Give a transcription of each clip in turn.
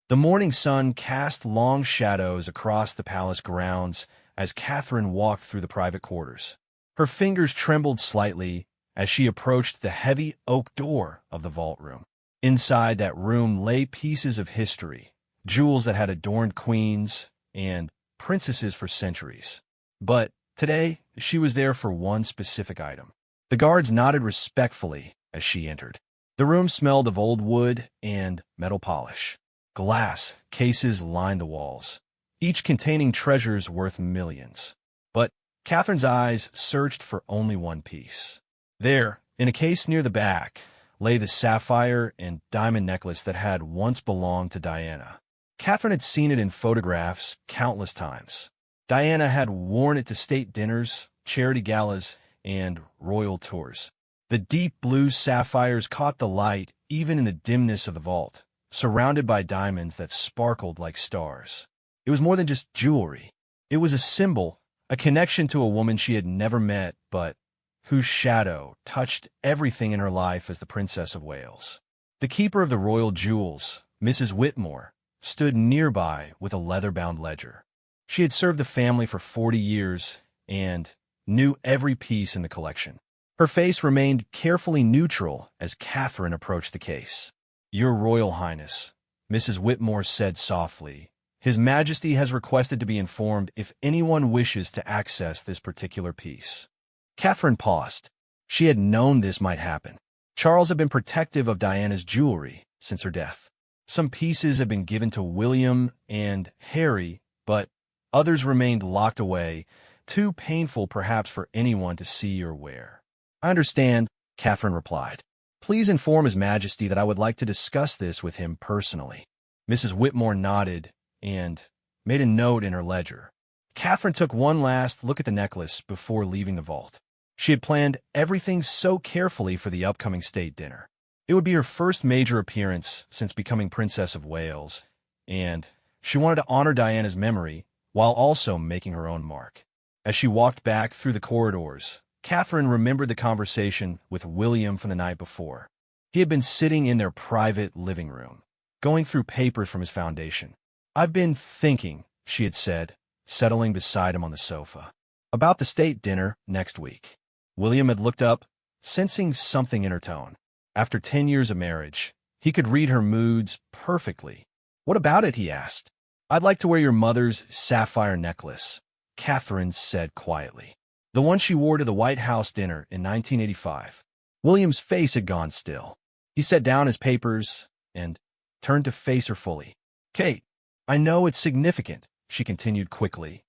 The morning sun cast long shadows across the palace grounds as Catherine walked through the private quarters. Her fingers trembled slightly as she approached the heavy oak door of the vault room. Inside that room lay pieces of history, jewels that had adorned queens and princesses for centuries. But today, she was there for one specific item. The guards nodded respectfully as she entered. The room smelled of old wood and metal polish. Glass cases lined the walls, each containing treasures worth millions. But Catherine's eyes searched for only one piece. There, in a case near the back, lay the sapphire and diamond necklace that had once belonged to Diana. Catherine had seen it in photographs countless times. Diana had worn it to state dinners, charity galas, and royal tours. The deep blue sapphires caught the light even in the dimness of the vault, surrounded by diamonds that sparkled like stars. It was more than just jewelry. It was a symbol, a connection to a woman she had never met, but whose shadow touched everything in her life as the Princess of Wales. The keeper of the royal jewels, Mrs. Whitmore, stood nearby with a leather-bound ledger. She had served the family for 40 years and knew every piece in the collection. Her face remained carefully neutral as Catherine approached the case. "Your Royal Highness," Mrs. Whitmore said softly, "His Majesty has requested to be informed if anyone wishes to access this particular piece." Catherine paused. She had known this might happen. Charles had been protective of Diana's jewelry since her death. Some pieces had been given to William and Harry, but others remained locked away, too painful perhaps for anyone to see or wear. "I understand," Catherine replied. "Please inform His Majesty that I would like to discuss this with him personally." Mrs. Whitmore nodded and made a note in her ledger. Catherine took one last look at the necklace before leaving the vault. She had planned everything so carefully for the upcoming state dinner. It would be her first major appearance since becoming Princess of Wales, and she wanted to honor Diana's memory while also making her own mark. As she walked back through the corridors, Catherine remembered the conversation with William from the night before. He had been sitting in their private living room, going through papers from his foundation. "I've been thinking," she had said, settling beside him on the sofa, "about the state dinner next week." William had looked up, sensing something in her tone. After 10 years of marriage, he could read her moods perfectly. "What about it?" he asked. "I'd like to wear your mother's sapphire necklace," Catherine said quietly. "The one she wore to the White House dinner in 1985. William's face had gone still. He set down his papers and turned to face her fully. "Kate, I know it's significant," she continued quickly.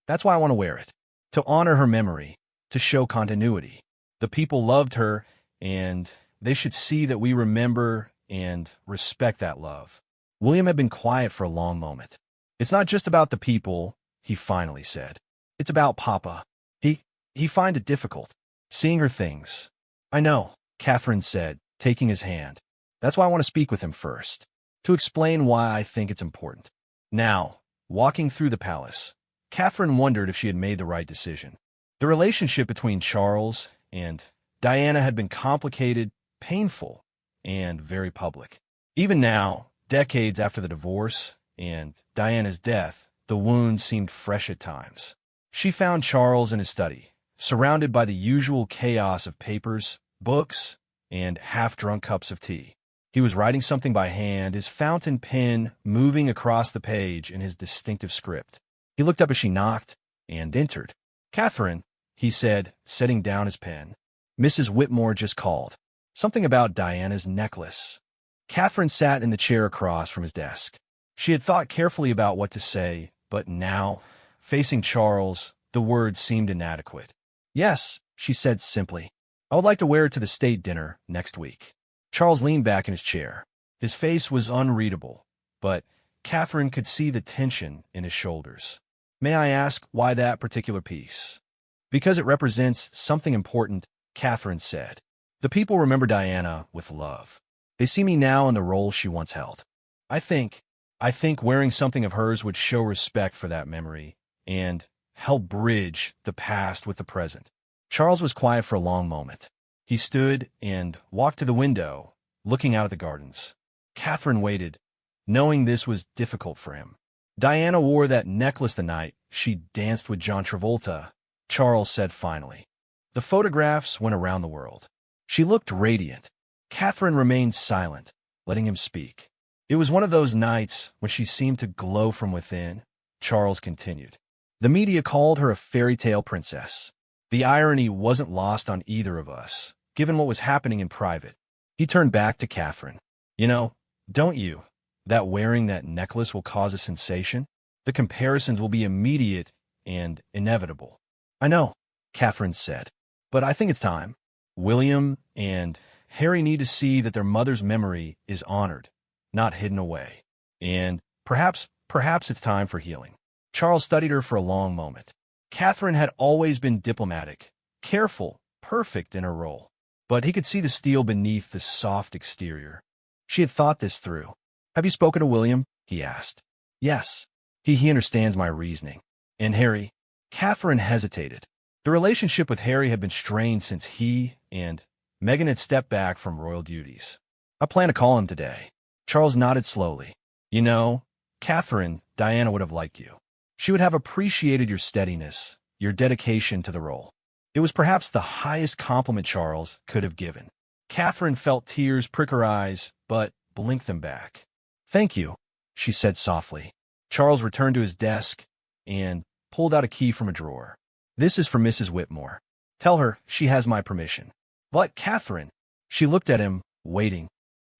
"That's why I want to wear it. To honor her memory, to show continuity. The people loved her, and they should see that we remember and respect that love." William had been quiet for a long moment. "It's not just about the people," he finally said. "It's about Papa. He find it difficult, seeing her things." "I know," Catherine said, taking his hand. "That's why I want to speak with him first, to explain why I think it's important." Now, walking through the palace, Catherine wondered if she had made the right decision. The relationship between Charles and Diana had been complicated, painful, and very public. Even now, decades after the divorce and Diana's death, the wounds seemed fresh at times. She found Charles in his study, surrounded by the usual chaos of papers, books, and half-drunk cups of tea. He was writing something by hand, his fountain pen moving across the page in his distinctive script. He looked up as she knocked and entered. "Catherine," he said, setting down his pen. "Mrs. Whitmore just called. Something about Diana's necklace." Catherine sat in the chair across from his desk. She had thought carefully about what to say, but now, facing Charles, the words seemed inadequate. "Yes," she said simply. "I would like to wear it to the state dinner next week." Charles leaned back in his chair. His face was unreadable, but Catherine could see the tension in his shoulders. "May I ask why that particular piece?" "Because it represents something important," Catherine said. "The people remember Diana with love. They see me now in the role she once held. I think wearing something of hers would show respect for that memory and help bridge the past with the present." Charles was quiet for a long moment. He stood and walked to the window, looking out at the gardens. Catherine waited, knowing this was difficult for him. Diana wore that necklace the night she danced with John Travolta, Charles said finally. The photographs went around the world. She looked radiant. Catherine remained silent, letting him speak. It was one of those nights when she seemed to glow from within, Charles continued. The media called her a fairy tale princess. The irony wasn't lost on either of us, given what was happening in private. He turned back to Catherine. You know, don't you, that wearing that necklace will cause a sensation? The comparisons will be immediate and inevitable. I know, Catherine said, but I think it's time. William and Harry need to see that their mother's memory is honored, not hidden away. And perhaps it's time for healing. Charles studied her for a long moment. Catherine had always been diplomatic, careful, perfect in her role. But he could see the steel beneath the soft exterior. She had thought this through. Have you spoken to William? He asked. Yes. He understands my reasoning. And Harry? Catherine hesitated. The relationship with Harry had been strained since he and Meghan had stepped back from royal duties. I plan to call him today. Charles nodded slowly. You know, Catherine, Diana would have liked you. She would have appreciated your steadiness, your dedication to the role. It was perhaps the highest compliment Charles could have given. Catherine felt tears prick her eyes, but blinked them back. Thank you, she said softly. Charles returned to his desk and pulled out a key from a drawer. This is for Mrs. Whitmore. Tell her she has my permission. But Catherine, she looked at him, waiting.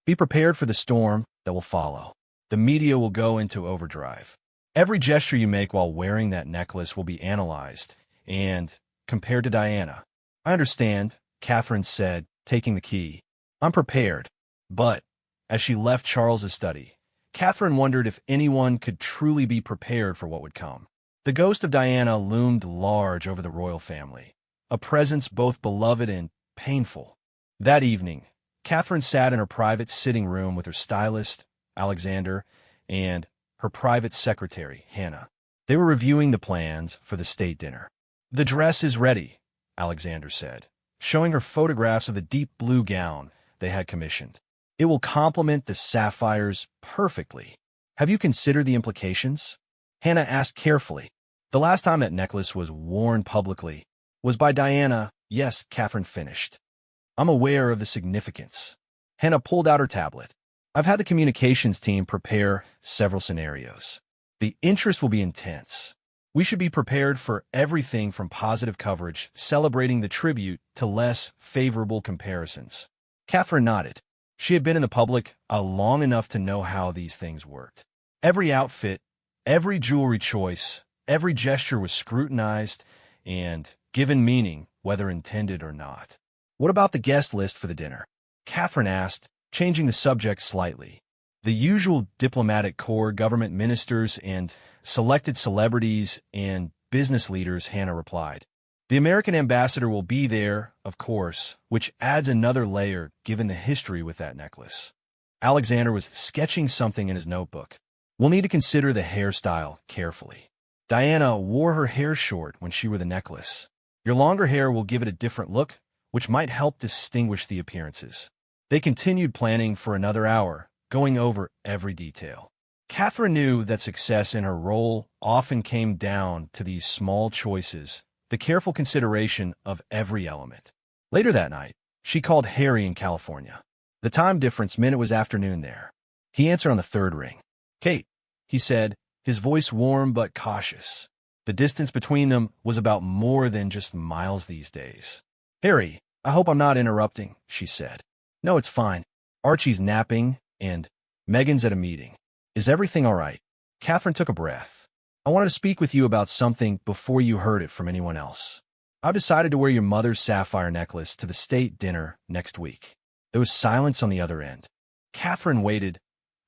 Be prepared for the storm that will follow. The media will go into overdrive. Every gesture you make while wearing that necklace will be analyzed and compared to Diana. I understand, Catherine said, taking the key. I'm prepared. But, as she left Charles's study, Catherine wondered if anyone could truly be prepared for what would come. The ghost of Diana loomed large over the royal family, a presence both beloved and painful. That evening, Catherine sat in her private sitting room with her stylist, Alexander, and her private secretary, Hannah. They were reviewing the plans for the state dinner. The dress is ready, Alexander said, showing her photographs of the deep blue gown they had commissioned. It will complement the sapphires perfectly. Have you considered the implications? Hannah asked carefully. The last time that necklace was worn publicly was by Diana. Yes, Catherine finished. I'm aware of the significance. Hannah pulled out her tablet. I've had the communications team prepare several scenarios. The interest will be intense. We should be prepared for everything from positive coverage, celebrating the tribute, to less favorable comparisons. Catherine nodded. She had been in the public long enough to know how these things worked. Every outfit, every jewelry choice, every gesture was scrutinized and given meaning, whether intended or not. What about the guest list for the dinner? Catherine asked, changing the subject slightly. The usual diplomatic corps, government ministers, and selected celebrities and business leaders, Hannah replied. The American ambassador will be there, of course, which adds another layer given the history with that necklace. Alexander was sketching something in his notebook. We'll need to consider the hairstyle carefully. Diana wore her hair short when she wore the necklace. Your longer hair will give it a different look, which might help distinguish the appearances. They continued planning for another hour, going over every detail. Catherine knew that success in her role often came down to these small choices, the careful consideration of every element. Later that night, she called Harry in California. The time difference meant it was afternoon there. He answered on the third ring. Kate, he said, his voice warm but cautious. The distance between them was about more than just miles these days. Harry, I hope I'm not interrupting, she said. No, it's fine. Archie's napping, and Megan's at a meeting. Is everything all right? Catherine took a breath. I wanted to speak with you about something before you heard it from anyone else. I've decided to wear your mother's sapphire necklace to the state dinner next week. There was silence on the other end. Catherine waited,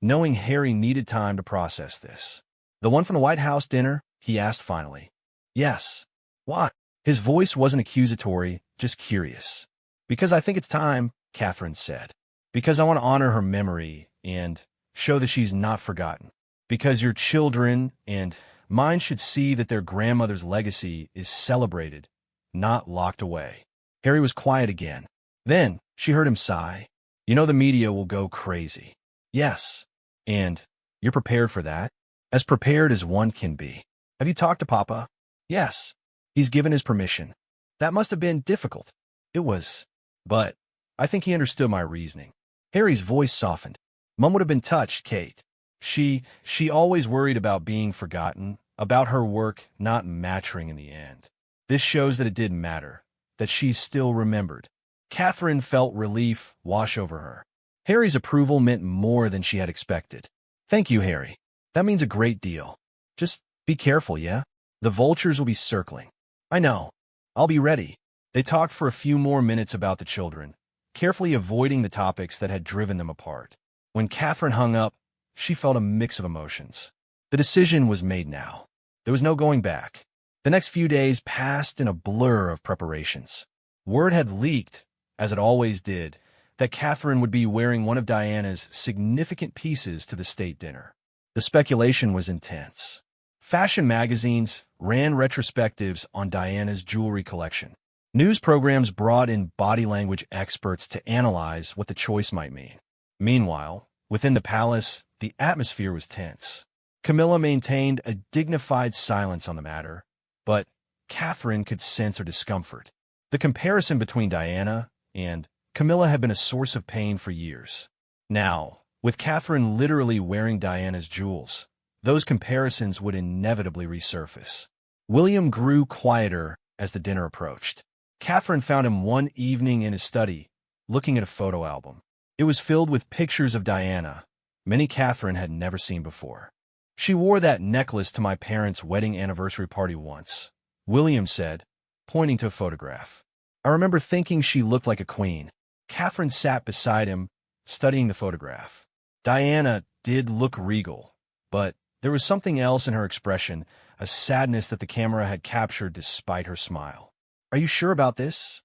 knowing Harry needed time to process this. The one from the White House dinner? He asked finally. Yes. Why? His voice wasn't accusatory, just curious. Because I think it's time, Catherine said. Because I want to honor her memory and show that she's not forgotten. Because your children and mine should see that their grandmother's legacy is celebrated, not locked away. Harry was quiet again. Then she heard him sigh. You know the media will go crazy. Yes. And You're prepared for that? As prepared as one can be. Have you talked to Papa? Yes. He's given his permission. That must have been difficult. It was. But I think he understood my reasoning. Harry's voice softened. Mom would have been touched, Kate. She always worried about being forgotten, about her work not maturing in the end. This shows that it did matter, that she still remembered. Catherine felt relief wash over her. Harry's approval meant more than she had expected. Thank you, Harry. That means a great deal. Just be careful, yeah? The vultures will be circling. I know. I'll be ready. They talked for a few more minutes about the children, carefully avoiding the topics that had driven them apart. When Catherine hung up, she felt a mix of emotions. The decision was made now. There was no going back. The next few days passed in a blur of preparations. Word had leaked, as it always did, that Catherine would be wearing one of Diana's significant pieces to the state dinner. The speculation was intense. Fashion magazines ran retrospectives on Diana's jewelry collection. News programs brought in body language experts to analyze what the choice might mean. Meanwhile, within the palace, the atmosphere was tense. Camilla maintained a dignified silence on the matter, but Catherine could sense her discomfort. The comparison between Diana and Camilla had been a source of pain for years. Now, with Catherine literally wearing Diana's jewels, those comparisons would inevitably resurface. William grew quieter as the dinner approached. Catherine found him one evening in his study, looking at a photo album. It was filled with pictures of Diana, many Catherine had never seen before. She wore that necklace to my parents' wedding anniversary party once, William said, pointing to a photograph. I remember thinking she looked like a queen. Catherine sat beside him, studying the photograph. Diana did look regal, but there was something else in her expression, a sadness that the camera had captured despite her smile. Are you sure about this?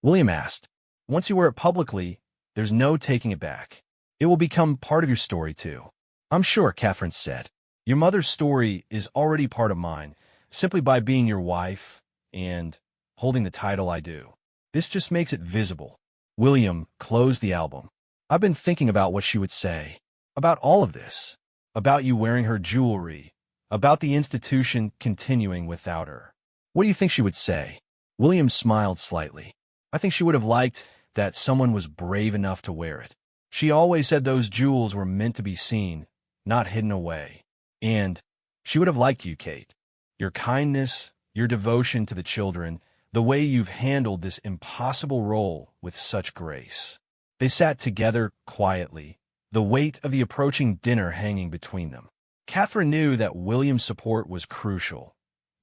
William asked. Once you wear it publicly, there's no taking it back. It will become part of your story, too. I'm sure, Catherine said. Your mother's story is already part of mine, simply by being your wife and holding the title I do. This just makes it visible. William closed the album. I've been thinking about what she would say. About all of this. About you wearing her jewelry. About the institution continuing without her. What do you think she would say? William smiled slightly. I think she would have liked that someone was brave enough to wear it. She always said those jewels were meant to be seen, not hidden away. And she would have liked you, Kate. Your kindness, your devotion to the children, the way you've handled this impossible role with such grace. They sat together quietly, the weight of the approaching dinner hanging between them. Catherine knew that William's support was crucial,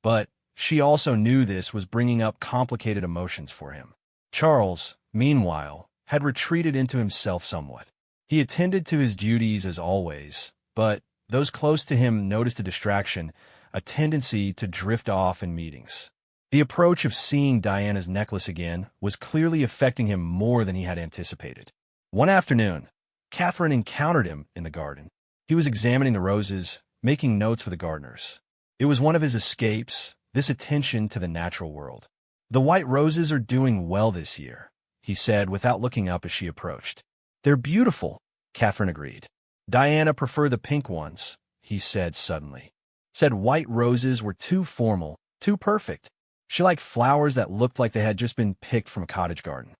but she also knew this was bringing up complicated emotions for him. Charles, meanwhile, had retreated into himself somewhat. He attended to his duties as always, but those close to him noticed a distraction, a tendency to drift off in meetings. The approach of seeing Diana's necklace again was clearly affecting him more than he had anticipated. One afternoon, Catherine encountered him in the garden. He was examining the roses, making notes for the gardeners. It was one of his escapes, this attention to the natural world. The white roses are doing well this year, he said without looking up as she approached. They're beautiful, Catherine agreed. Diana preferred the pink ones, he said suddenly. Said white roses were too formal, too perfect. She liked flowers that looked like they had just been picked from a cottage garden.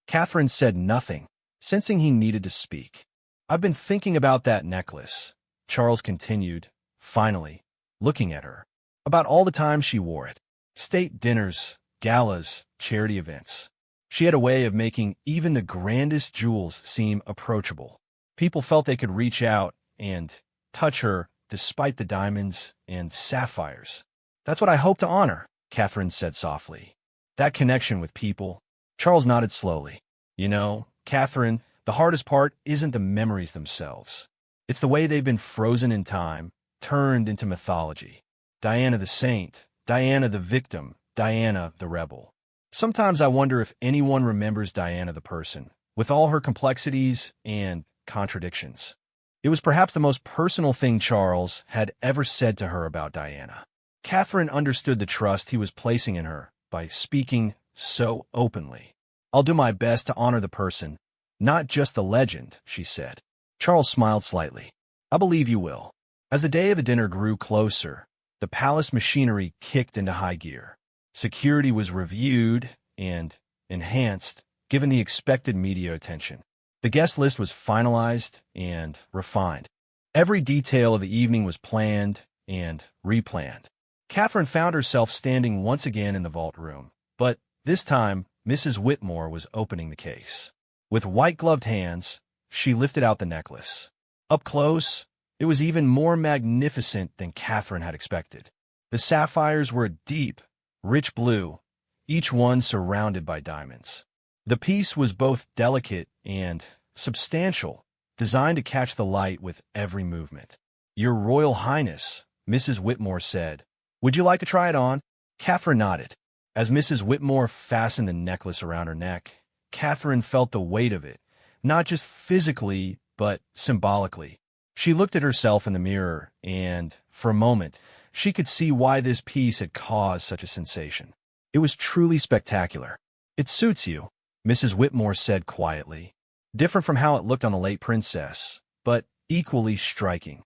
Catherine said nothing, sensing he needed to speak. I've been thinking about that necklace, Charles continued, finally, looking at her. About all the times she wore it. State dinners, galas, charity events. She had a way of making even the grandest jewels seem approachable. People felt they could reach out and touch her despite the diamonds and sapphires. That's what I hope to honor, Catherine said softly. That connection with people. Charles nodded slowly. You know, Catherine, the hardest part isn't the memories themselves. It's the way they've been frozen in time, turned into mythology. Diana the saint, Diana the victim, Diana the rebel. Sometimes I wonder if anyone remembers Diana the person, with all her complexities and contradictions. It was perhaps the most personal thing Charles had ever said to her about Diana. Catherine understood the trust he was placing in her by speaking so openly. I'll do my best to honor the person, not just the legend, she said. Charles smiled slightly. I believe you will. As the day of the dinner grew closer, the palace machinery kicked into high gear. Security was reviewed and enhanced, given the expected media attention. The guest list was finalized and refined. Every detail of the evening was planned and replanned. Catherine found herself standing once again in the vault room, but this time Mrs. Whitmore was opening the case. With white-gloved hands, she lifted out the necklace. Up close, it was even more magnificent than Catherine had expected. The sapphires were a deep, rich blue, each one surrounded by diamonds. The piece was both delicate and substantial, designed to catch the light with every movement. "Your Royal Highness," Mrs. Whitmore said. "Would you like to try it on?" Catherine nodded. As Mrs. Whitmore fastened the necklace around her neck, Catherine felt the weight of it, not just physically, but symbolically. She looked at herself in the mirror, and, for a moment, she could see why this piece had caused such a sensation. It was truly spectacular. "It suits you," Mrs. Whitmore said quietly. Different from how it looked on the late princess, but equally striking.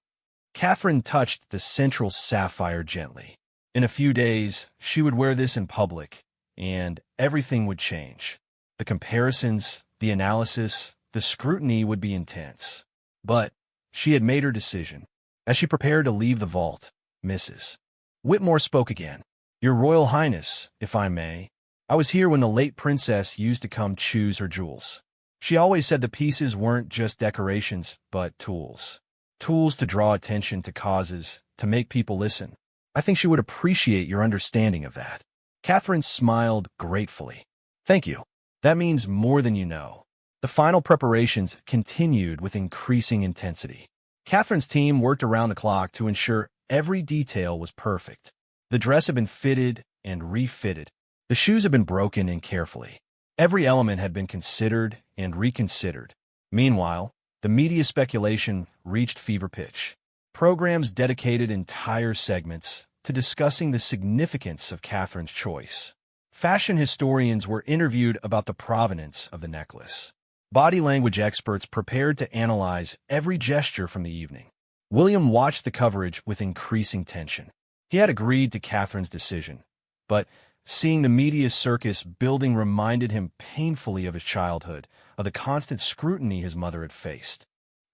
Catherine touched the central sapphire gently. In a few days, she would wear this in public, and everything would change. The comparisons, the analysis, the scrutiny would be intense. But she had made her decision. As she prepared to leave the vault, Mrs. Whitmore spoke again. "Your Royal Highness, if I may, I was here when the late princess used to come choose her jewels. She always said the pieces weren't just decorations, but tools. Tools to draw attention to causes, to make people listen. I think she would appreciate your understanding of that." Catherine smiled gratefully. "Thank you. That means more than you know." The final preparations continued with increasing intensity. Catherine's team worked around the clock to ensure every detail was perfect. The dress had been fitted and refitted. The shoes had been broken in carefully. Every element had been considered and reconsidered. Meanwhile, the media speculation reached fever pitch. Programs dedicated entire segments to discussing the significance of Catherine's choice. Fashion historians were interviewed about the provenance of the necklace. Body language experts prepared to analyze every gesture from the evening. William watched the coverage with increasing tension. He had agreed to Catherine's decision, but seeing the media circus building reminded him painfully of his childhood, of the constant scrutiny his mother had faced.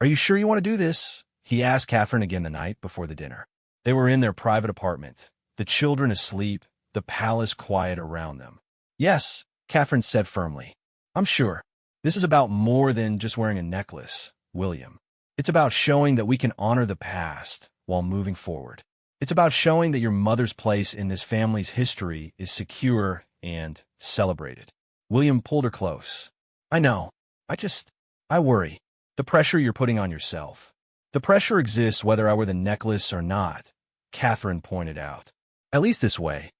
"Are you sure you want to do this?" he asked Catherine again the night before the dinner. They were in their private apartment, the children asleep, the palace quiet around them. "Yes," Catherine said firmly. "I'm sure. This is about more than just wearing a necklace, William. It's about showing that we can honor the past while moving forward. It's about showing that your mother's place in this family's history is secure and celebrated." William pulled her close. "I know. I worry. The pressure you're putting on yourself." "The pressure exists whether I wear the necklace or not," Catherine pointed out. "At least this way,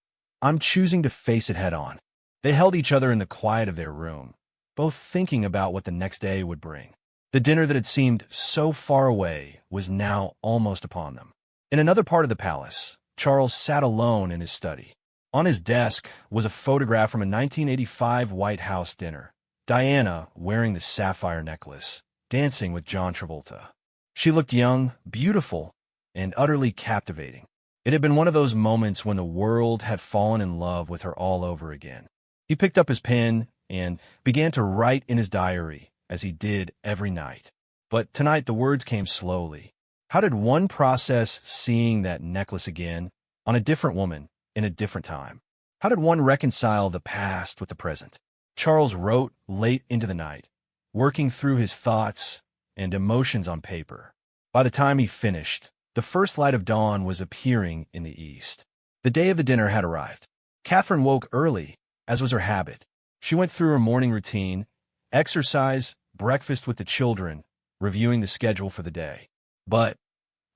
I'm choosing to face it head on." They held each other in the quiet of their room, both thinking about what the next day would bring. The dinner that had seemed so far away was now almost upon them. In another part of the palace, Charles sat alone in his study. On his desk was a photograph from a 1985 White House dinner. Diana, wearing the sapphire necklace, dancing with John Travolta. She looked young, beautiful, and utterly captivating. It had been one of those moments when the world had fallen in love with her all over again. He picked up his pen and began to write in his diary, as he did every night. But tonight the words came slowly. How did one process seeing that necklace again, on a different woman, in a different time? How did one reconcile the past with the present? Charles wrote late into the night, working through his thoughts and emotions on paper. By the time he finished, the first light of dawn was appearing in the east. The day of the dinner had arrived. Catherine woke early, as was her habit. She went through her morning routine, exercise, breakfast with the children, reviewing the schedule for the day. But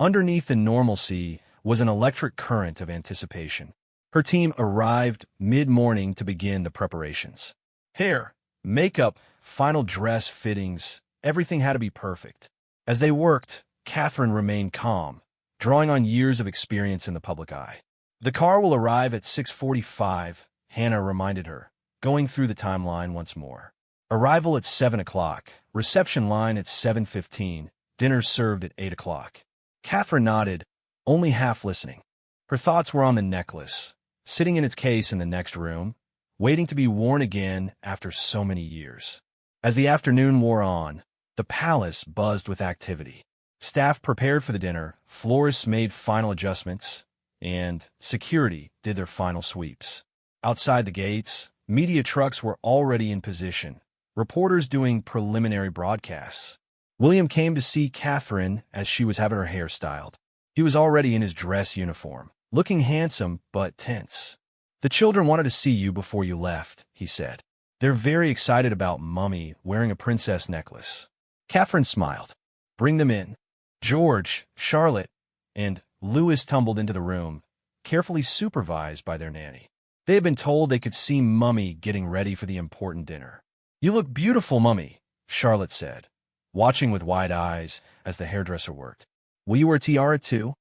underneath the normalcy was an electric current of anticipation. Her team arrived mid-morning to begin the preparations. Hair, makeup, final dress fittings, everything had to be perfect. As they worked, Catherine remained calm, drawing on years of experience in the public eye. "The car will arrive at 6:45, Hannah reminded her, going through the timeline once more. Arrival at 7 o'clock, reception line at 7:15, dinner served at 8 o'clock. Catherine nodded, only half listening. Her thoughts were on the necklace, sitting in its case in the next room, waiting to be worn again after so many years. As the afternoon wore on, the palace buzzed with activity. Staff prepared for the dinner, florists made final adjustments, and security did their final sweeps. Outside the gates, media trucks were already in position, reporters doing preliminary broadcasts. William came to see Catherine as she was having her hair styled. He was already in his dress uniform, looking handsome but tense. "The children wanted to see you before you left," he said. "They're very excited about Mummy wearing a princess necklace." Catherine smiled. "Bring them in." George, Charlotte, and Louis tumbled into the room, carefully supervised by their nanny. They had been told they could see Mummy getting ready for the important dinner. "You look beautiful, Mummy," Charlotte said, watching with wide eyes as the hairdresser worked. "Will you wear tiara too?"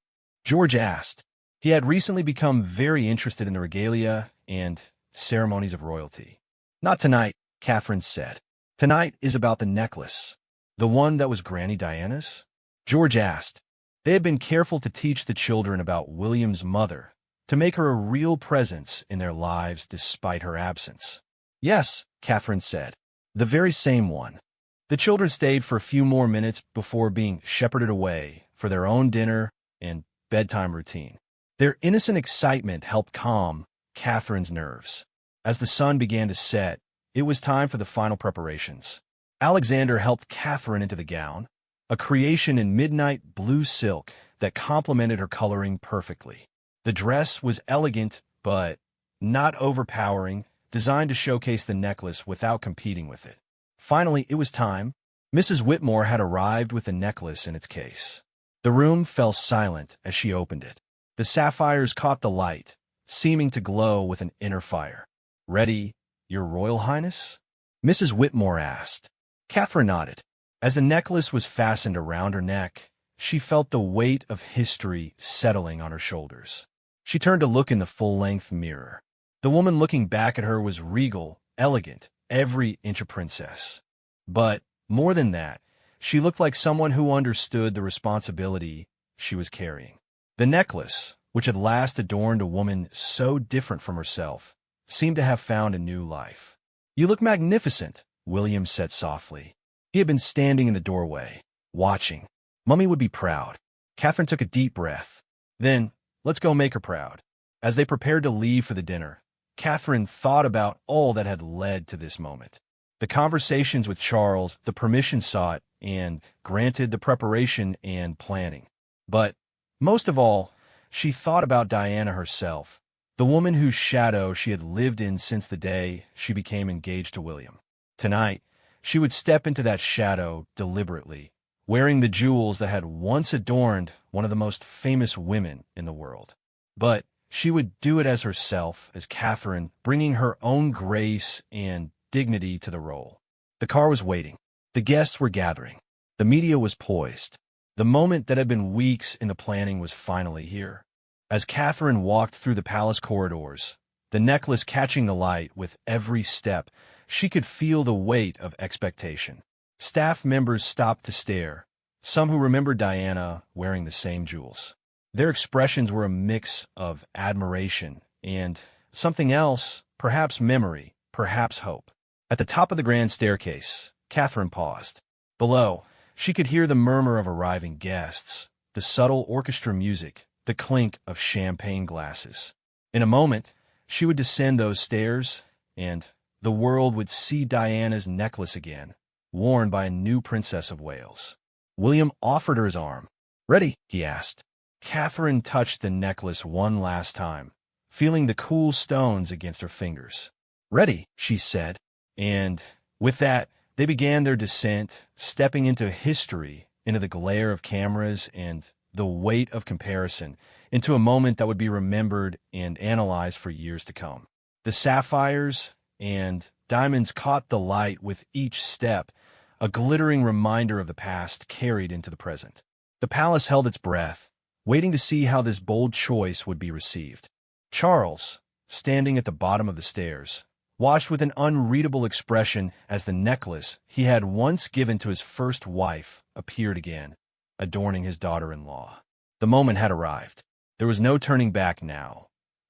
George asked. He had recently become very interested in the regalia and ceremonies of royalty. "Not tonight," Catherine said. "Tonight is about the necklace." "The one that was Granny Diana's?" George asked. They had been careful to teach the children about William's mother, to make her a real presence in their lives despite her absence. "Yes," Catherine said, "the very same one." The children stayed for a few more minutes before being shepherded away for their own dinner and bedtime routine. Their innocent excitement helped calm Catherine's nerves. As the sun began to set, it was time for the final preparations. Alexander helped Catherine into the gown, a creation in midnight blue silk that complemented her coloring perfectly. The dress was elegant but not overpowering, designed to showcase the necklace without competing with it. Finally, it was time. Mrs. Whitmore had arrived with the necklace in its case. The room fell silent as she opened it. The sapphires caught the light, seeming to glow with an inner fire. "Ready, Your Royal Highness?" Mrs. Whitmore asked. Catherine nodded. As the necklace was fastened around her neck, she felt the weight of history settling on her shoulders. She turned to look in the full-length mirror. The woman looking back at her was regal, elegant, every inch a princess. But, more than that, she looked like someone who understood the responsibility she was carrying. The necklace, which had last adorned a woman so different from herself, seemed to have found a new life. "You look magnificent," William said softly. He had been standing in the doorway, watching. Mummy would be proud. Catherine took a deep breath. "Then, let's go make her proud." As they prepared to leave for the dinner, Catherine thought about all that had led to this moment. The conversations with Charles, the permission sought, and granted the preparation and planning. But, most of all, she thought about Diana herself, the woman whose shadow she had lived in since the day she became engaged to William. Tonight, she would step into that shadow deliberately, wearing the jewels that had once adorned one of the most famous women in the world. But she would do it as herself, as Catherine, bringing her own grace and dignity to the role. The car was waiting. The guests were gathering. The media was poised. The moment that had been weeks in the planning was finally here. As Catherine walked through the palace corridors, the necklace catching the light with every step, she could feel the weight of expectation. Staff members stopped to stare, some who remembered Diana wearing the same jewels. Their expressions were a mix of admiration and something else, perhaps memory, perhaps hope. At the top of the grand staircase, Catherine paused. Below, she could hear the murmur of arriving guests, the subtle orchestra music, the clink of champagne glasses. In a moment, she would descend those stairs, and the world would see Diana's necklace again, worn by a new princess of Wales. William offered her his arm. "Ready?" he asked. Catherine touched the necklace one last time, feeling the cool stones against her fingers. "Ready," she said, and with that, they began their descent, stepping into history, into the glare of cameras and the weight of comparison, into a moment that would be remembered and analyzed for years to come. The sapphires and diamonds caught the light with each step, a glittering reminder of the past carried into the present. The palace held its breath, waiting to see how this bold choice would be received. Charles, standing at the bottom of the stairs, watched with an unreadable expression as the necklace he had once given to his first wife appeared again, adorning his daughter-in-law. The moment had arrived. There was no turning back now.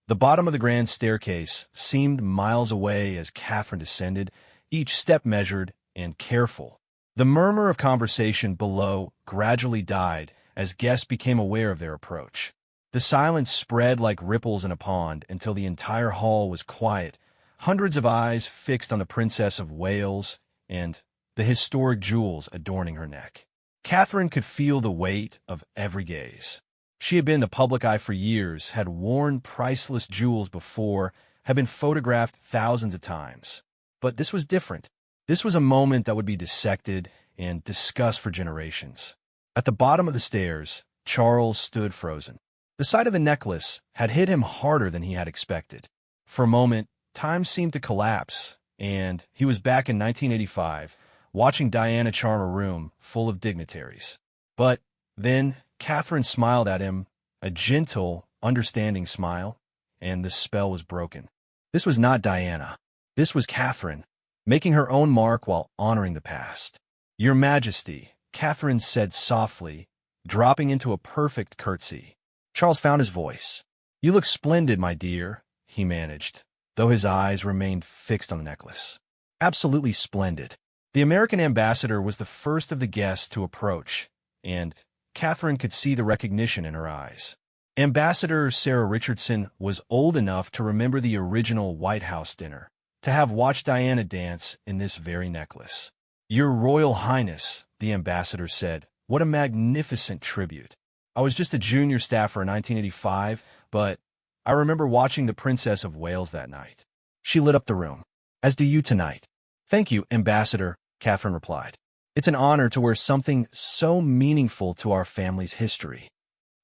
The bottom of the grand staircase seemed miles away as Catherine descended, each step measured and careful. The murmur of conversation below gradually died as guests became aware of their approach. The silence spread like ripples in a pond until the entire hall was quiet, hundreds of eyes fixed on the Princess of Wales and the historic jewels adorning her neck. Catherine could feel the weight of every gaze. She had been in the public eye for years, had worn priceless jewels before, had been photographed thousands of times. But this was different. This was a moment that would be dissected and discussed for generations. At the bottom of the stairs, Charles stood frozen. The sight of the necklace had hit him harder than he had expected. For a moment, time seemed to collapse, and he was back in 1985, watching Diana charm a room full of dignitaries. But then Catherine smiled at him, a gentle, understanding smile, and the spell was broken. This was not Diana. This was Catherine, making her own mark while honoring the past. "Your Majesty," Catherine said softly, dropping into a perfect curtsy. Charles found his voice. "You look splendid, my dear," he managed, though his eyes remained fixed on the necklace. "Absolutely splendid." The American ambassador was the first of the guests to approach, and Catherine could see the recognition in her eyes. Ambassador Sarah Richardson was old enough to remember the original White House dinner, to have watched Diana dance in this very necklace. "Your Royal Highness," the ambassador said, "what a magnificent tribute. I was just a junior staffer in 1985, but I remember watching the Princess of Wales that night. She lit up the room. As do you tonight." "Thank you, Ambassador," Catherine replied. "It's an honor to wear something so meaningful to our family's history."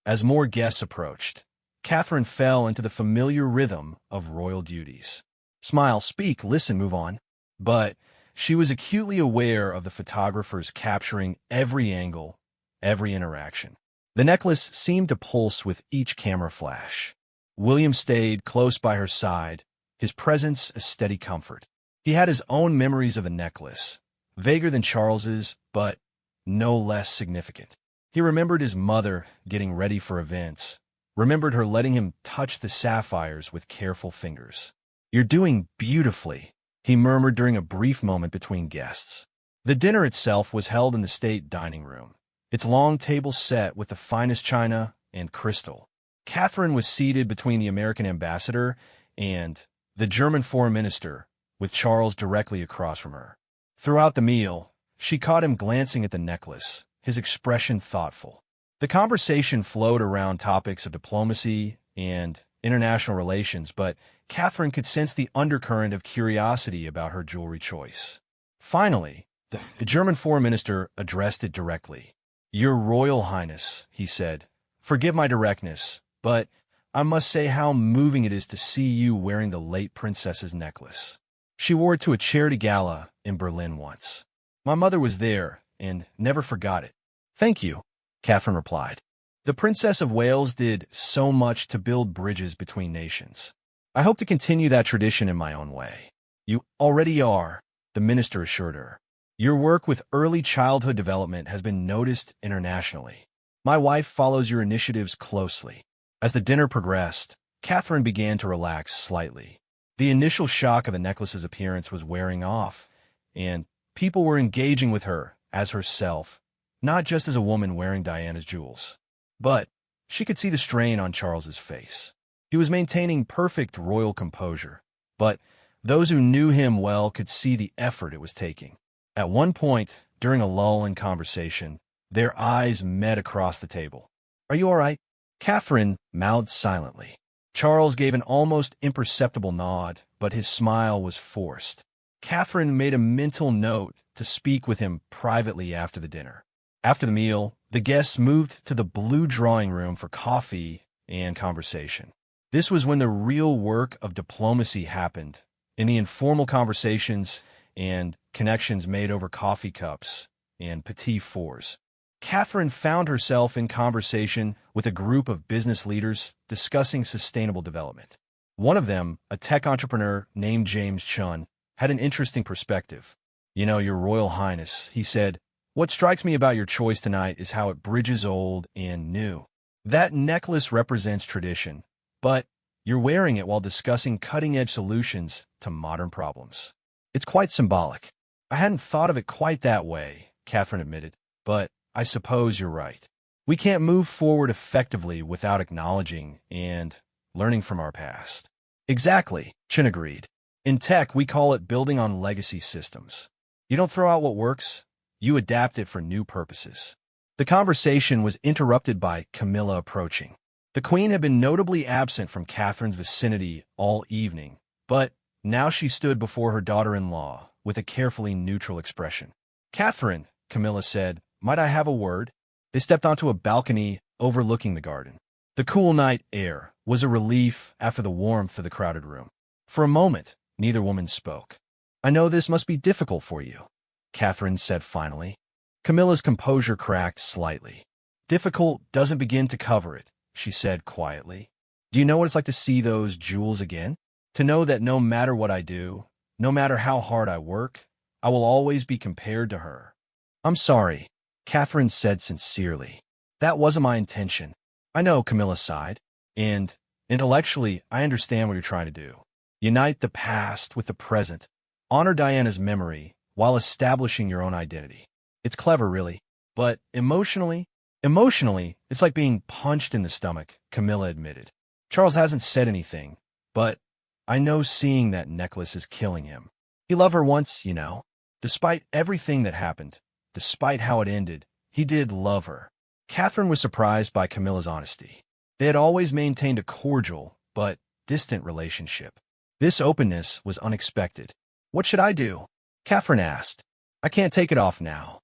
As more guests approached, Catherine fell into the familiar rhythm of royal duties. Smile, speak, listen, move on. But she was acutely aware of the photographers capturing every angle, every interaction. The necklace seemed to pulse with each camera flash. William stayed close by her side, his presence a steady comfort. He had his own memories of the necklace, vaguer than Charles's, but no less significant. He remembered his mother getting ready for events, remembered her letting him touch the sapphires with careful fingers. "You're doing beautifully," he murmured during a brief moment between guests. The dinner itself was held in the state dining room, its long table set with the finest china and crystal. Catherine was seated between the American ambassador and the German foreign minister, with Charles directly across from her. Throughout the meal, she caught him glancing at the necklace, his expression thoughtful. The conversation flowed around topics of diplomacy and international relations, but Catherine could sense the undercurrent of curiosity about her jewelry choice. Finally, the German foreign minister addressed it directly. "Your Royal Highness," he said, "forgive my directness, but I must say how moving it is to see you wearing the late princess's necklace. She wore it to a charity gala in Berlin once. My mother was there and never forgot it." "Thank you," Catherine replied. "The Princess of Wales did so much to build bridges between nations. I hope to continue that tradition in my own way." "You already are," the minister assured her. "Your work with early childhood development has been noticed internationally. My wife follows your initiatives closely." As the dinner progressed, Catherine began to relax slightly. The initial shock of the necklace's appearance was wearing off, and people were engaging with her as herself, not just as a woman wearing Diana's jewels. But she could see the strain on Charles's face. He was maintaining perfect royal composure, but those who knew him well could see the effort it was taking. At one point, during a lull in conversation, their eyes met across the table. "Are you all right?" Catherine mouthed silently. Charles gave an almost imperceptible nod, but his smile was forced. Catherine made a mental note to speak with him privately after the dinner. After the meal, the guests moved to the blue drawing room for coffee and conversation. This was when the real work of diplomacy happened, in the informal conversations and connections made over coffee cups and petit fours. Catherine found herself in conversation with a group of business leaders discussing sustainable development. One of them, a tech entrepreneur named James Chun, had an interesting perspective. "You know, Your Royal Highness," he said, "what strikes me about your choice tonight is how it bridges old and new. That necklace represents tradition, but you're wearing it while discussing cutting-edge solutions to modern problems. It's quite symbolic. I hadn't thought of it quite that way, Catherine admitted, but I suppose you're right. We can't move forward effectively without acknowledging and learning from our past. Exactly, Chin agreed. In tech, we call it building on legacy systems. You don't throw out what works, you adapt it for new purposes. The conversation was interrupted by Camilla approaching. The Queen had been notably absent from Catherine's vicinity all evening, but now she stood before her daughter-in-law with a carefully neutral expression. "Catherine," Camilla said, "might I have a word?" They stepped onto a balcony overlooking the garden. The cool night air was a relief after the warmth of the crowded room. For a moment, neither woman spoke. "I know this must be difficult for you," Catherine said finally. Camilla's composure cracked slightly. "Difficult doesn't begin to cover it," she said quietly. "Do you know what it's like to see those jewels again? To know that no matter what I do, no matter how hard I work, I will always be compared to her." "I'm sorry," Catherine said sincerely. "That wasn't my intention." "I know," Camilla sighed, "and intellectually, I understand what you're trying to do. Unite the past with the present. Honor Diana's memory while establishing your own identity. It's clever, really. But emotionally, it's like being punched in the stomach," Camilla admitted. "Charles hasn't said anything, but I know seeing that necklace is killing him. He loved her once, you know. Despite everything that happened, despite how it ended, he did love her." Catherine was surprised by Camilla's honesty. They had always maintained a cordial but distant relationship. This openness was unexpected. "What should I do?" Catherine asked. "I can't take it off now."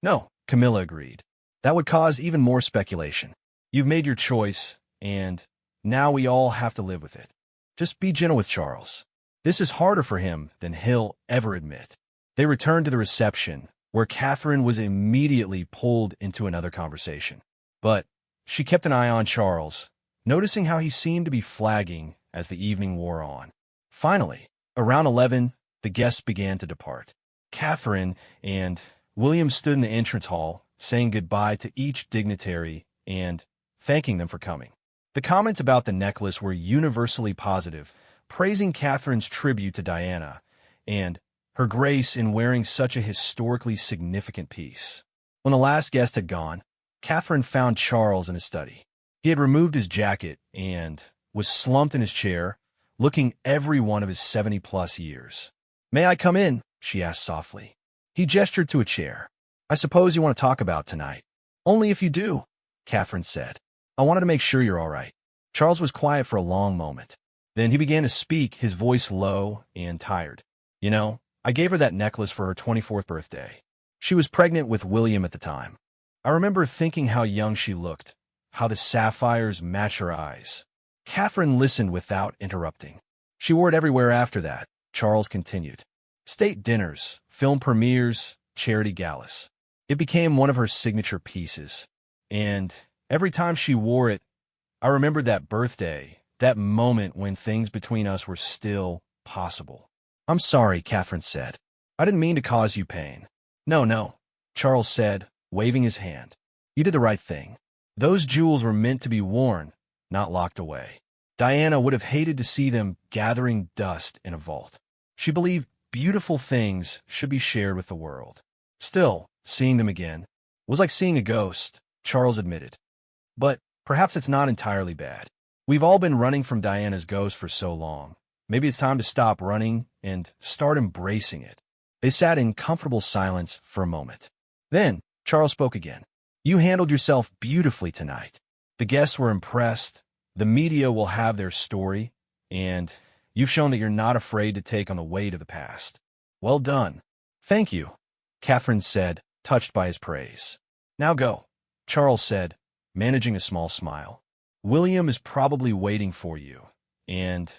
"No," Camilla agreed. "That would cause even more speculation. You've made your choice, and now we all have to live with it. Just be gentle with Charles. This is harder for him than he'll ever admit." They returned to the reception, where Catherine was immediately pulled into another conversation. But she kept an eye on Charles, noticing how he seemed to be flagging as the evening wore on. Finally, around 11, the guests began to depart. Catherine and William stood in the entrance hall, saying goodbye to each dignitary and thanking them for coming. The comments about the necklace were universally positive, praising Catherine's tribute to Diana and her grace in wearing such a historically significant piece. When the last guest had gone, Catherine found Charles in his study. He had removed his jacket and was slumped in his chair, looking every one of his 70-plus years. "May I come in?" she asked softly. He gestured to a chair. "I suppose you want to talk about tonight." "Only if you do," Catherine said. "I wanted to make sure you're all right." Charles was quiet for a long moment. Then he began to speak, his voice low and tired. "You know, I gave her that necklace for her 24th birthday. She was pregnant with William at the time. I remember thinking how young she looked, how the sapphires matched her eyes." Catherine listened without interrupting. "She wore it everywhere after that," Charles continued. "State dinners, film premieres, charity galas. It became one of her signature pieces. And every time she wore it, I remembered that birthday, that moment when things between us were still possible." "I'm sorry," Catherine said. "I didn't mean to cause you pain." No, Charles said, waving his hand. "You did the right thing. Those jewels were meant to be worn, not locked away. Diana would have hated to see them gathering dust in a vault. She believed beautiful things should be shared with the world. Still, seeing them again was like seeing a ghost," Charles admitted. "But perhaps it's not entirely bad. We've all been running from Diana's ghost for so long. Maybe it's time to stop running and start embracing it." They sat in comfortable silence for a moment. Then Charles spoke again. "You handled yourself beautifully tonight. The guests were impressed. The media will have their story, and you've shown that you're not afraid to take on the weight of the past. Well done." "Thank you," Catherine said, touched by his praise. "Now go," Charles said, managing a small smile. "William is probably waiting for you, and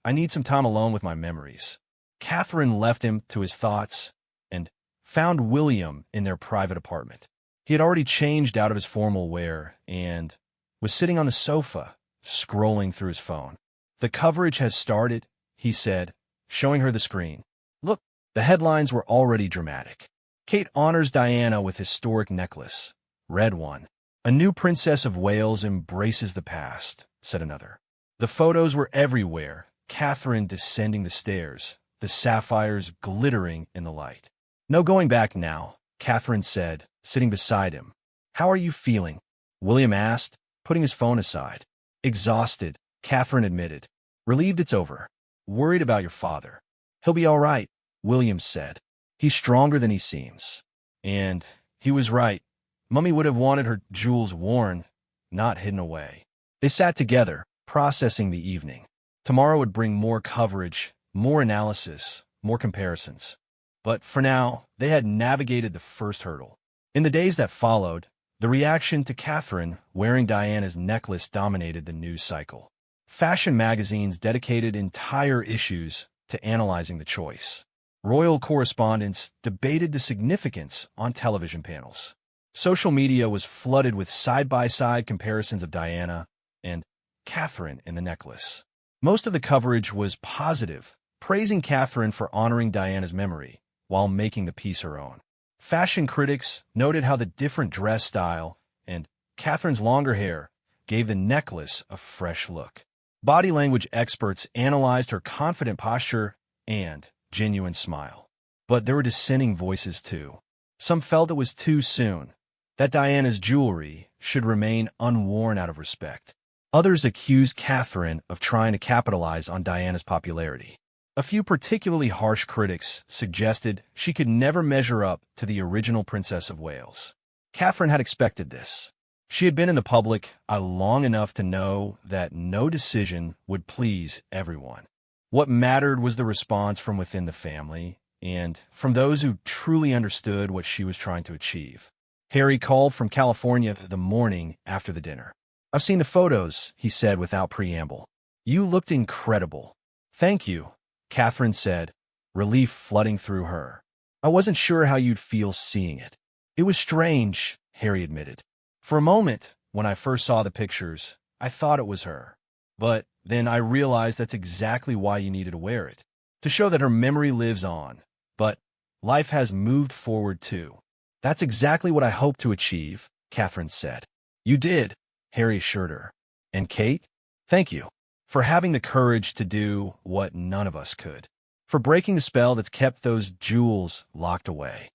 I need some time alone with my memories." Catherine left him to his thoughts and found William in their private apartment. He had already changed out of his formal wear and was sitting on the sofa, scrolling through his phone. "The coverage has started," he said, showing her the screen. "Look." The headlines were already dramatic. "Kate honors Diana with historic necklace. Red one." "A new Princess of Wales embraces the past," said another. The photos were everywhere, Catherine descending the stairs, the sapphires glittering in the light. "No going back now," Catherine said, sitting beside him. "How are you feeling?" William asked, putting his phone aside. "Exhausted," Catherine admitted. "Relieved it's over. Worried about your father." "He'll be all right," William said. "He's stronger than he seems." And he was right. Mummy would have wanted her jewels worn, not hidden away. They sat together, processing the evening. Tomorrow would bring more coverage, more analysis, more comparisons. But for now, they had navigated the first hurdle. In the days that followed, the reaction to Catherine wearing Diana's necklace dominated the news cycle. Fashion magazines dedicated entire issues to analyzing the choice. Royal correspondents debated the significance on television panels. Social media was flooded with side-by-side comparisons of Diana and Catherine in the necklace. Most of the coverage was positive, praising Catherine for honoring Diana's memory while making the piece her own. Fashion critics noted how the different dress style and Catherine's longer hair gave the necklace a fresh look. Body language experts analyzed her confident posture and genuine smile. But there were dissenting voices too. Some felt it was too soon, that Diana's jewelry should remain unworn out of respect. Others accused Catherine of trying to capitalize on Diana's popularity. A few particularly harsh critics suggested she could never measure up to the original Princess of Wales. Catherine had expected this. She had been in the public eye long enough to know that no decision would please everyone. What mattered was the response from within the family and from those who truly understood what she was trying to achieve. Harry called from California the morning after the dinner. "I've seen the photos," he said without preamble. "You looked incredible." "Thank you," Catherine said, relief flooding through her. "I wasn't sure how you'd feel seeing it." "It was strange," Harry admitted. "For a moment, when I first saw the pictures, I thought it was her. But then I realized that's exactly why you needed to wear it, to show that her memory lives on. But life has moved forward too." "That's exactly what I hoped to achieve," Catherine said. "You did," Harry assured her. "And Kate, thank you for having the courage to do what none of us could, for breaking the spell that's kept those jewels locked away."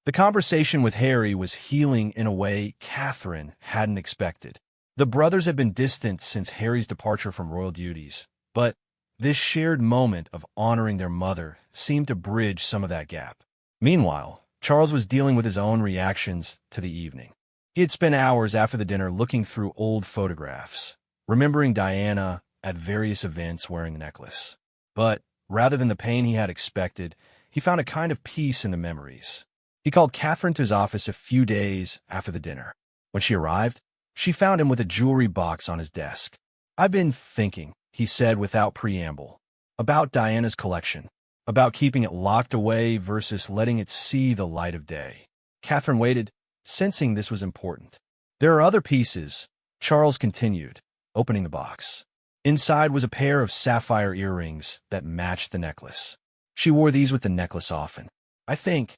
The conversation with Harry was healing in a way Catherine hadn't expected. The brothers had been distant since Harry's departure from royal duties, but this shared moment of honoring their mother seemed to bridge some of that gap. Meanwhile, Charles was dealing with his own reactions to the evening. He had spent hours after the dinner looking through old photographs, remembering Diana at various events wearing the necklace. But rather than the pain he had expected, he found a kind of peace in the memories. He called Catherine to his office a few days after the dinner. When she arrived, she found him with a jewelry box on his desk. "I've been thinking," he said without preamble, "about Diana's collection, about keeping it locked away versus letting it see the light of day." Catherine waited, sensing this was important. "There are other pieces," Charles continued, opening the box. Inside was a pair of sapphire earrings that matched the necklace. "She wore these with the necklace often. I think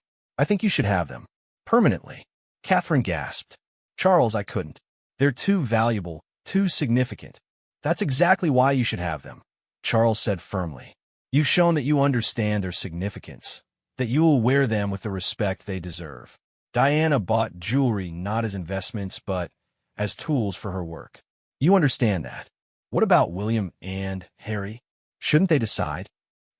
you should have them. Permanently." Catherine gasped. "Charles, I couldn't. They're too valuable, too significant." "That's exactly why you should have them," Charles said firmly. "You've shown that you understand their significance, that you will wear them with the respect they deserve. Diana bought jewelry not as investments, but as tools for her work. You understand that. What about William and Harry? Shouldn't they decide?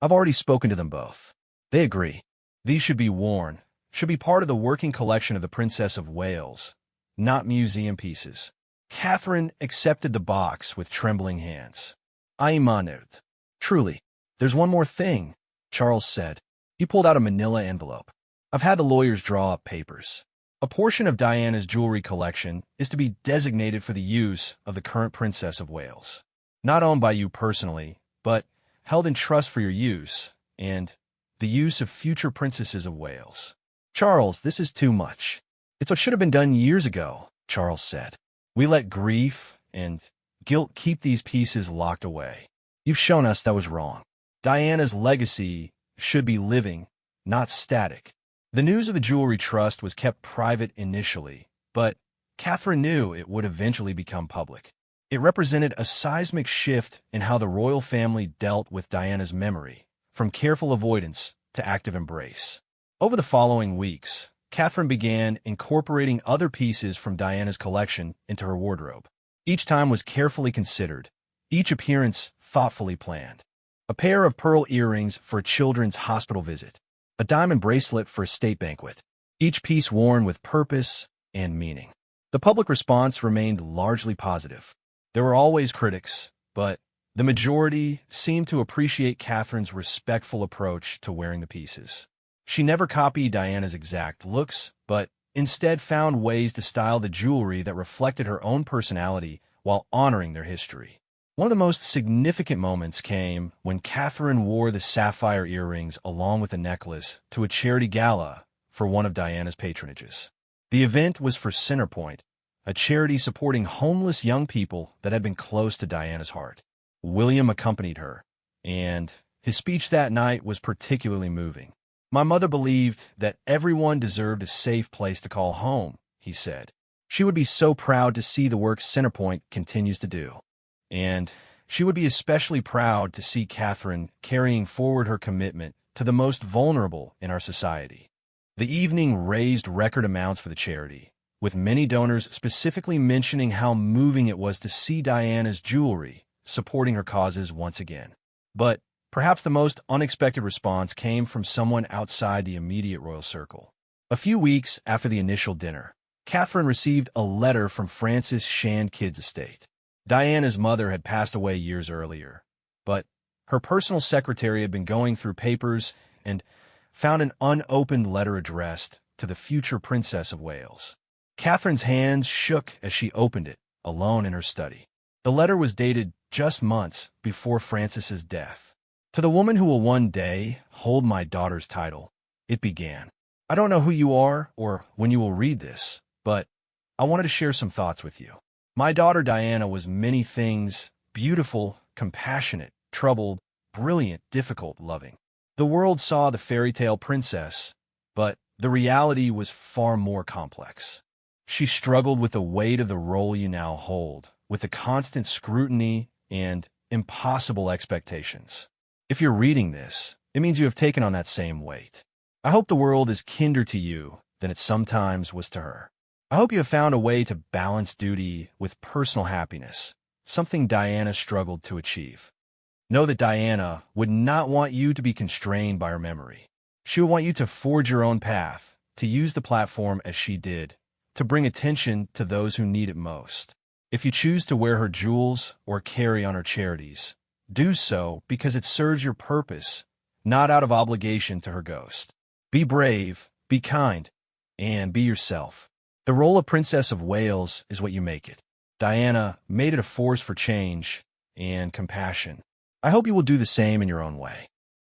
I've already spoken to them both. They agree. These should be worn, should be part of the working collection of the Princess of Wales, not museum pieces." Catherine accepted the box with trembling hands. "I'm honored. Truly. There's one more thing," Charles said. He pulled out a manila envelope. "I've had the lawyers draw up papers. A portion of Diana's jewelry collection is to be designated for the use of the current Princess of Wales. Not owned by you personally, but held in trust for your use, and the use of future princesses of Wales." "Charles, this is too much. It's what should have been done years ago," Charles said. "We let grief and guilt keep these pieces locked away. You've shown us that was wrong. Diana's legacy should be living, not static." The news of the jewelry trust was kept private initially, but Catherine knew it would eventually become public. It represented a seismic shift in how the royal family dealt with Diana's memory, from careful avoidance to active embrace. Over the following weeks, Catherine began incorporating other pieces from Diana's collection into her wardrobe. Each time was carefully considered, each appearance thoughtfully planned. A pair of pearl earrings for a children's hospital visit, a diamond bracelet for a state banquet, each piece worn with purpose and meaning. The public response remained largely positive. There were always critics, but the majority seemed to appreciate Catherine's respectful approach to wearing the pieces. She never copied Diana's exact looks, but instead found ways to style the jewelry that reflected her own personality while honoring their history. One of the most significant moments came when Catherine wore the sapphire earrings along with a necklace to a charity gala for one of Diana's patronages. The event was for Centerpoint, a charity supporting homeless young people that had been close to Diana's heart. William accompanied her, and his speech that night was particularly moving. "My mother believed that everyone deserved a safe place to call home," he said. "She would be so proud to see the work Centerpoint continues to do. And she would be especially proud to see Catherine carrying forward her commitment to the most vulnerable in our society." The evening raised record amounts for the charity, with many donors specifically mentioning how moving it was to see Diana's jewelry supporting her causes once again. But perhaps the most unexpected response came from someone outside the immediate royal circle. A few weeks after the initial dinner, Catherine received a letter from Francis Shan Kidd's estate. Diana's mother had passed away years earlier, but her personal secretary had been going through papers and found an unopened letter addressed to the future Princess of Wales. Catherine's hands shook as she opened it, alone in her study. The letter was dated just months before Francis's death. "To the woman who will one day hold my daughter's title," it began. "I don't know who you are or when you will read this, but I wanted to share some thoughts with you. My daughter Diana was many things: beautiful, compassionate, troubled, brilliant, difficult, loving. The world saw the fairy tale princess, but the reality was far more complex. She struggled with the weight of the role you now hold, with the constant scrutiny and impossible expectations. If you're reading this, it means you have taken on that same weight. I hope the world is kinder to you than it sometimes was to her. I hope you have found a way to balance duty with personal happiness, something Diana struggled to achieve. Know that Diana would not want you to be constrained by her memory. She would want you to forge your own path, to use the platform as she did, to bring attention to those who need it most. If you choose to wear her jewels or carry on her charities, do so because it serves your purpose, not out of obligation to her ghost. Be brave, be kind, and be yourself. The role of Princess of Wales is what you make it. Diana made it a force for change and compassion. I hope you will do the same in your own way."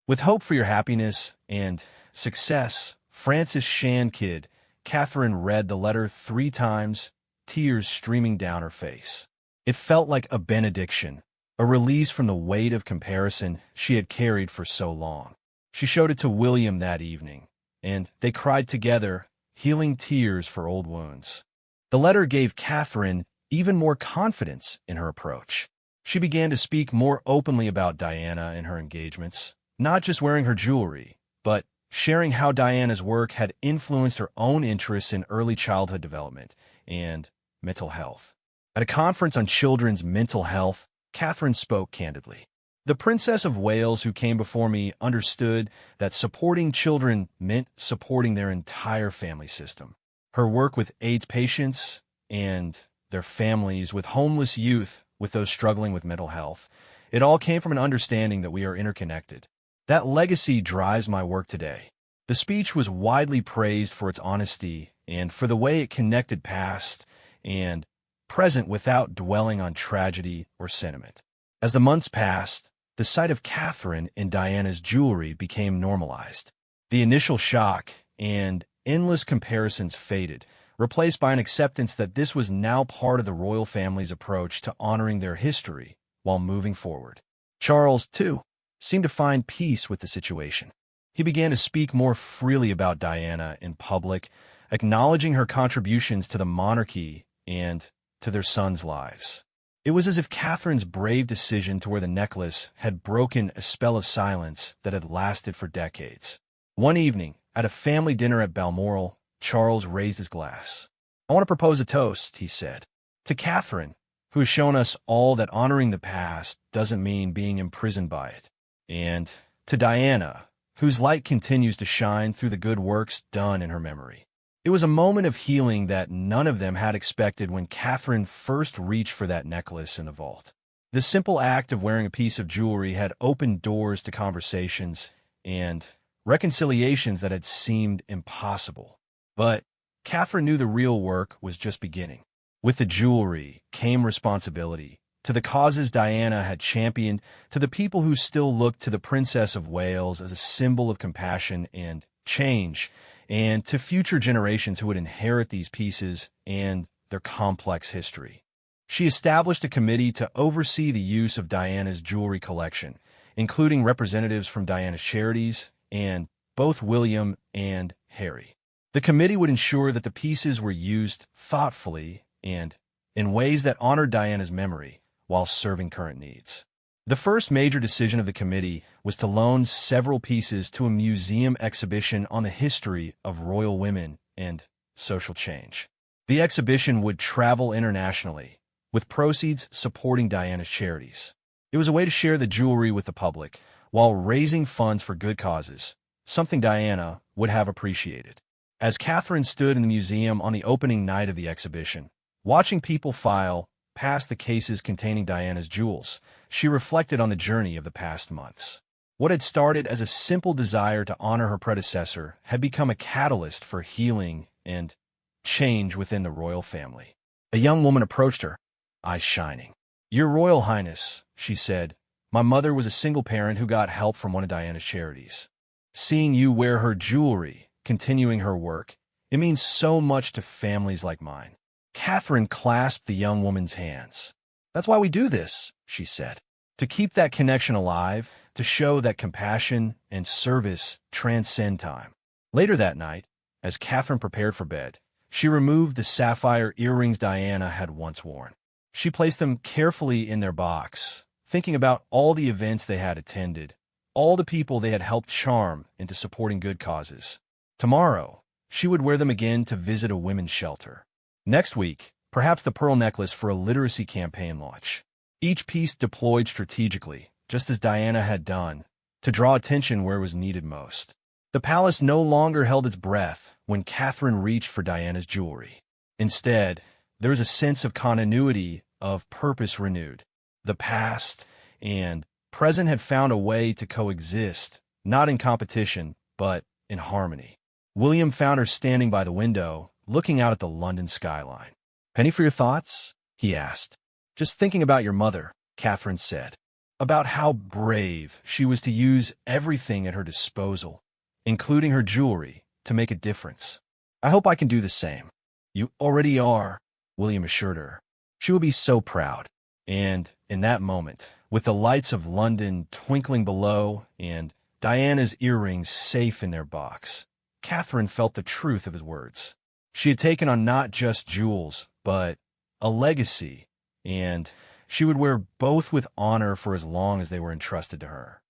With hope for your happiness and success, Francis Shan Kidd, Catherine read the letter 3 times, tears streaming down her face. It felt like a benediction, a release from the weight of comparison she had carried for so long. She showed it to William that evening, and they cried together, healing tears for old wounds. The letter gave Catherine even more confidence in her approach. She began to speak more openly about Diana and her engagements, not just wearing her jewelry, but sharing how Diana's work had influenced her own interests in early childhood development and mental health. At a conference on children's mental health, Catherine spoke candidly. "The Princess of Wales who came before me understood that supporting children meant supporting their entire family system. Her work with AIDS patients and their families, with homeless youth, with those struggling with mental health, it all came from an understanding that we are interconnected. That legacy drives my work today." The speech was widely praised for its honesty and for the way it connected past and present without dwelling on tragedy or sentiment. As the months passed, the sight of Catherine in Diana's jewelry became normalized. The initial shock and endless comparisons faded, replaced by an acceptance that this was now part of the royal family's approach to honoring their history while moving forward. Charles, too, seemed to find peace with the situation. He began to speak more freely about Diana in public, acknowledging her contributions to the monarchy and to their sons' lives. It was as if Catherine's brave decision to wear the necklace had broken a spell of silence that had lasted for decades. One evening, at a family dinner at Balmoral, Charles raised his glass. "I want to propose a toast," he said, "to Catherine, who has shown us all that honoring the past doesn't mean being imprisoned by it, and to Diana, whose light continues to shine through the good works done in her memory." It was a moment of healing that none of them had expected when Catherine first reached for that necklace in the vault. The simple act of wearing a piece of jewelry had opened doors to conversations and reconciliations that had seemed impossible. But Catherine knew the real work was just beginning. With the jewelry came responsibility, to the causes Diana had championed, to the people who still looked to the Princess of Wales as a symbol of compassion and change, and to future generations who would inherit these pieces and their complex history. She established a committee to oversee the use of Diana's jewelry collection, including representatives from Diana's charities and both William and Harry. The committee would ensure that the pieces were used thoughtfully and in ways that honored Diana's memory while serving current needs. The first major decision of the committee was to loan several pieces to a museum exhibition on the history of royal women and social change. The exhibition would travel internationally, with proceeds supporting Diana's charities. It was a way to share the jewelry with the public while raising funds for good causes, something Diana would have appreciated. As Catherine stood in the museum on the opening night of the exhibition, watching people file past the cases containing Diana's jewels, she reflected on the journey of the past months. What had started as a simple desire to honor her predecessor had become a catalyst for healing and change within the royal family. A young woman approached her, eyes shining. "Your Royal Highness," she said, "my mother was a single parent who got help from one of Diana's charities. Seeing you wear her jewelry, continuing her work, it means so much to families like mine." Catherine clasped the young woman's hands. "That's why we do this," she said, "to keep that connection alive, to show that compassion and service transcend time." Later that night, as Catherine prepared for bed, she removed the sapphire earrings Diana had once worn. She placed them carefully in their box, thinking about all the events they had attended, all the people they had helped charm into supporting good causes. Tomorrow, she would wear them again to visit a women's shelter. Next week, perhaps the pearl necklace for a literacy campaign launch. Each piece deployed strategically, just as Diana had done, to draw attention where it was needed most. The palace no longer held its breath when Catherine reached for Diana's jewelry. Instead, there was a sense of continuity, of purpose renewed. The past and present had found a way to coexist, not in competition, but in harmony. William found her standing by the window, looking out at the London skyline. "Penny for your thoughts?" he asked. "Just thinking about your mother," Catherine said, "about how brave she was to use everything at her disposal, including her jewelry, to make a difference. I hope I can do the same." "You already are," William assured her. "She will be so proud." And in that moment, with the lights of London twinkling below and Diana's earrings safe in their box, Catherine felt the truth of his words. She had taken on not just jewels, but a legacy, and she would wear both with honor for as long as they were entrusted to her.